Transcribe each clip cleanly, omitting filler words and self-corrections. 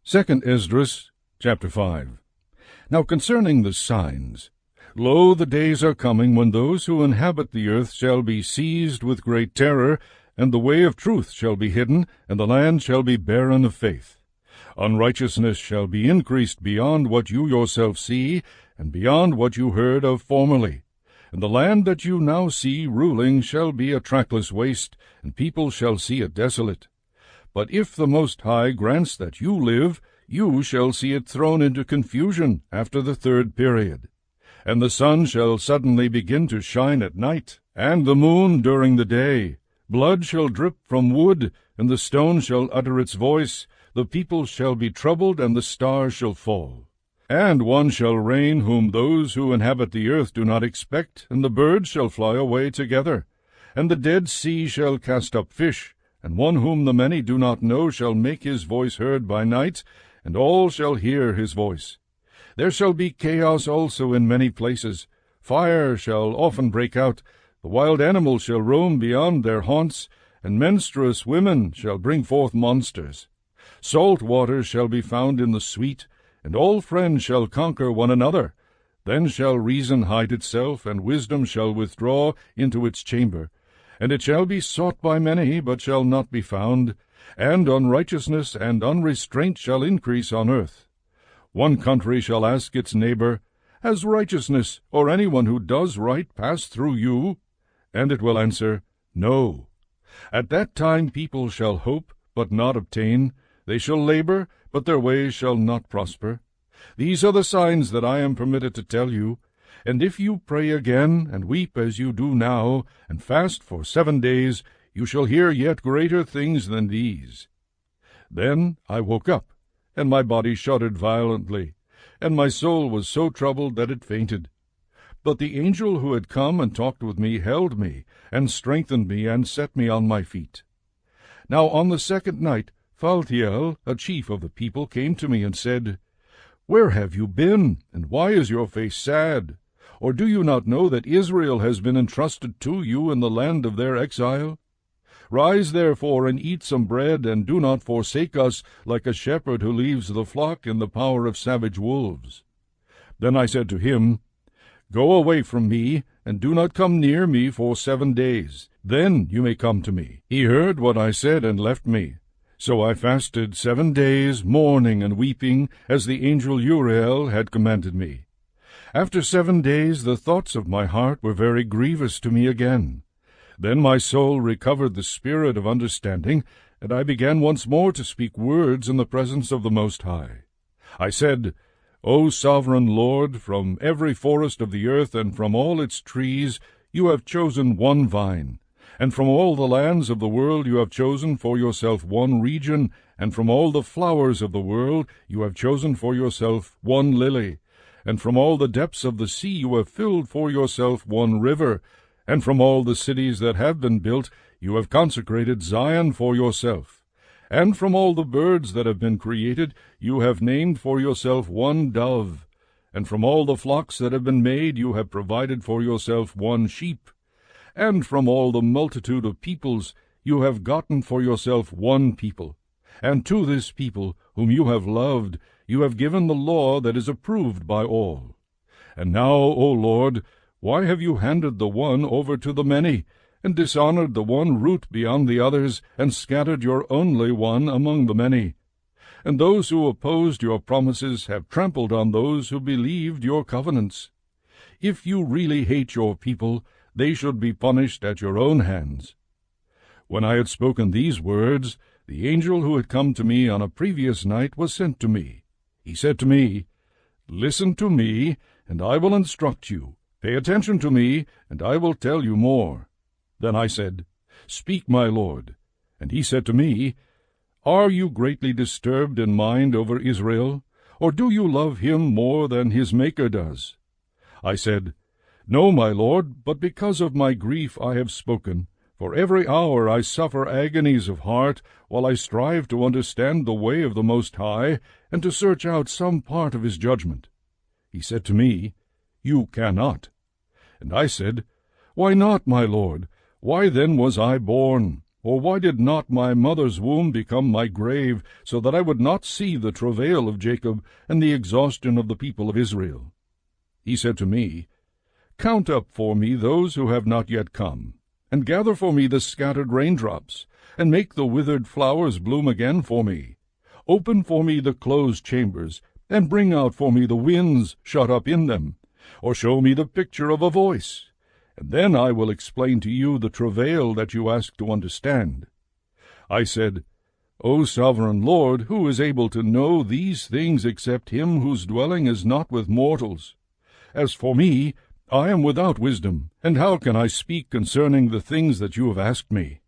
2 Esdras, chapter 5. Now concerning the signs, lo, the days are coming when those who inhabit the earth shall be seized with great terror, and the way of truth shall be hidden, and the land shall be barren of faith. Unrighteousness shall be increased beyond what you yourself see, and beyond what you heard of formerly. And the land that you now see ruling shall be a trackless waste, and people shall see it desolate. But if the Most High grants that you live, you shall see it thrown into confusion after the third period. And the sun shall suddenly begin to shine at night, and the moon during the day. Blood shall drip from wood, and the stone shall utter its voice. The people shall be troubled, and the stars shall fall. And one shall reign whom those who inhabit the earth do not expect, and the birds shall fly away together. And the Dead Sea shall cast up fish, and one whom the many do not know shall make his voice heard by night, and all shall hear his voice. There shall be chaos also in many places. Fire shall often break out. The wild animals shall roam beyond their haunts, and menstruous women shall bring forth monsters. Salt waters shall be found in the sweet, and all friends shall conquer one another. Then shall reason hide itself, and wisdom shall withdraw into its chamber. And it shall be sought by many, but shall not be found, and unrighteousness and unrestraint shall increase on earth. One country shall ask its neighbor, Has righteousness, or anyone who does right, passed through you? And it will answer, No. At that time people shall hope, but not obtain. They shall labor, but their ways shall not prosper. These are the signs that I am permitted to tell you. And if you pray again, and weep as you do now, and fast for 7 days, you shall hear yet greater things than these. Then I woke up, and my body shuddered violently, and my soul was so troubled that it fainted. But the angel who had come and talked with me held me, and strengthened me, and set me on my feet. Now on the second night Phaltiel, a chief of the people, came to me and said, Where have you been, and why is your face sad? Or do you not know that Israel has been entrusted to you in the land of their exile? Rise therefore and eat some bread, and do not forsake us like a shepherd who leaves the flock in the power of savage wolves. Then I said to him, Go away from me, and do not come near me for 7 days. Then you may come to me. He heard what I said and left me. So I fasted 7 days, mourning and weeping, as the angel Uriel had commanded me. After 7 days the thoughts of my heart were very grievous to me again. Then my soul recovered the spirit of understanding, and I began once more to speak words in the presence of the Most High. I said, O sovereign Lord, from every forest of the earth and from all its trees you have chosen one vine, and from all the lands of the world you have chosen for yourself one region, and from all the flowers of the world you have chosen for yourself one lily, and from all the depths of the sea you have filled for yourself one river, and from all the cities that have been built you have consecrated Zion for yourself. And from all the birds that have been created you have named for yourself one dove, and from all the flocks that have been made you have provided for yourself one sheep, and from all the multitude of peoples you have gotten for yourself one people. And to this people, whom you have loved, you have given the law that is approved by all. And now, O Lord, why have you handed the one over to the many, and dishonored the one root beyond the others, and scattered your only one among the many? And those who opposed your promises have trampled on those who believed your covenants. If you really hate your people, they should be punished at your own hands. When I had spoken these words, the angel who had come to me on a previous night was sent to me. He said to me, Listen to me, and I will instruct you. Pay attention to me, and I will tell you more. Then I said, Speak, my Lord. And he said to me, Are you greatly disturbed in mind over Israel, or do you love him more than his Maker does? I said, No, my Lord, but because of my grief I have spoken. For every hour I suffer agonies of heart, while I strive to understand the way of the Most High, and to search out some part of his judgment. He said to me, You cannot. And I said, Why not, my Lord? Why then was I born? Or why did not my mother's womb become my grave, so that I would not see the travail of Jacob and the exhaustion of the people of Israel? He said to me, Count up for me those who have not yet come, and gather for me the scattered raindrops, and make the withered flowers bloom again for me. Open for me the closed chambers, and bring out for me the winds shut up in them, or show me the picture of a voice. And then I will explain to you the travail that you ask to understand. I said, O sovereign Lord, who is able to know these things except him whose dwelling is not with mortals? As for me, I am without wisdom, and how can I speak concerning the things that you have asked me?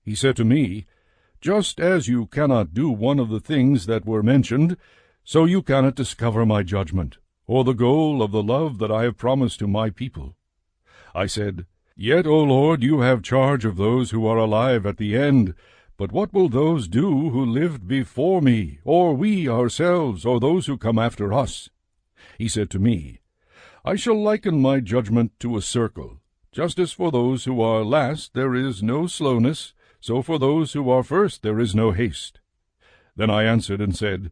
He said to me, Just as you cannot do one of the things that were mentioned, so you cannot discover my judgment, or the goal of the love that I have promised to my people. I said, Yet, O Lord, you have charge of those who are alive at the end. But what will those do who lived before me, or we ourselves, or those who come after us? He said to me, I shall liken my judgment to a circle. Just as for those who are last there is no slowness, so for those who are first there is no haste. Then I answered and said,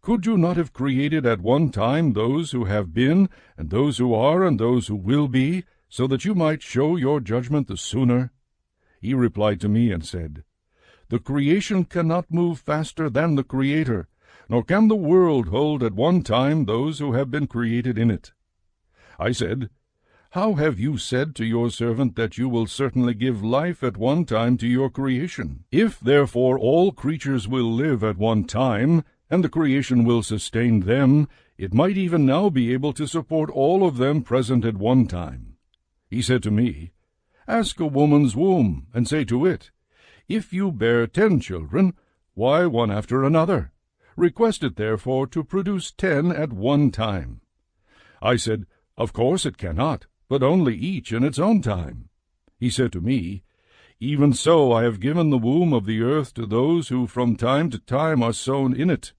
Could you not have created at one time those who have been, and those who are, and those who will be, so that you might show your judgment the sooner? He replied to me and said, The creation cannot move faster than the Creator, nor can the world hold at one time those who have been created in it. I said, How have you said to your servant that you will certainly give life at one time to your creation? If therefore all creatures will live at one time, and the creation will sustain them, it might even now be able to support all of them present at one time. He said to me, Ask a woman's womb, and say to it, If you bear 10 children, why one after another? Request it therefore to produce 10 at one time. I said, Of course it cannot, but only each in its own time. He said to me, Even so I have given the womb of the earth to those who from time to time are sown in it.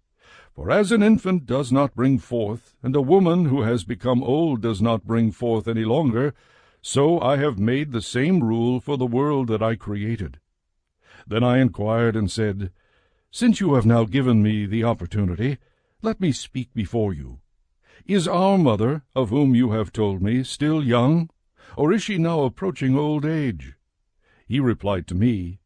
For as an infant does not bring forth, and a woman who has become old does not bring forth any longer, so I have made the same rule for the world that I created. Then I inquired and said, Since you have now given me the opportunity, let me speak before you. Is our mother, of whom you have told me, still young, or is she now approaching old age? He replied to me,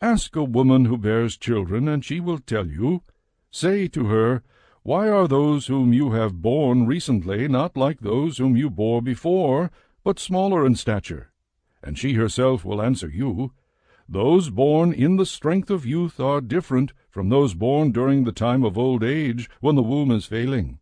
Ask a woman who bears children, and she will tell you. Say to her, Why are those whom you have borne recently not like those whom you bore before, but smaller in stature? And she herself will answer you, Those born in the strength of youth are different from those born during the time of old age, when the womb is failing.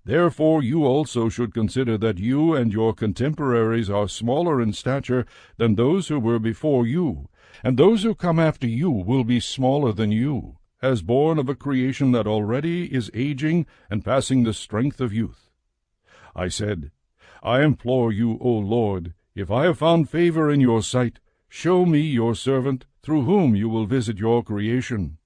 Therefore you also should consider that you and your contemporaries are smaller in stature than those who were before you, and those who come after you will be smaller than you, as born of a creation that already is aging and passing the strength of youth. I said, I implore you, O Lord, if I have found favor in your sight, show me your servant, through whom you will visit your creation.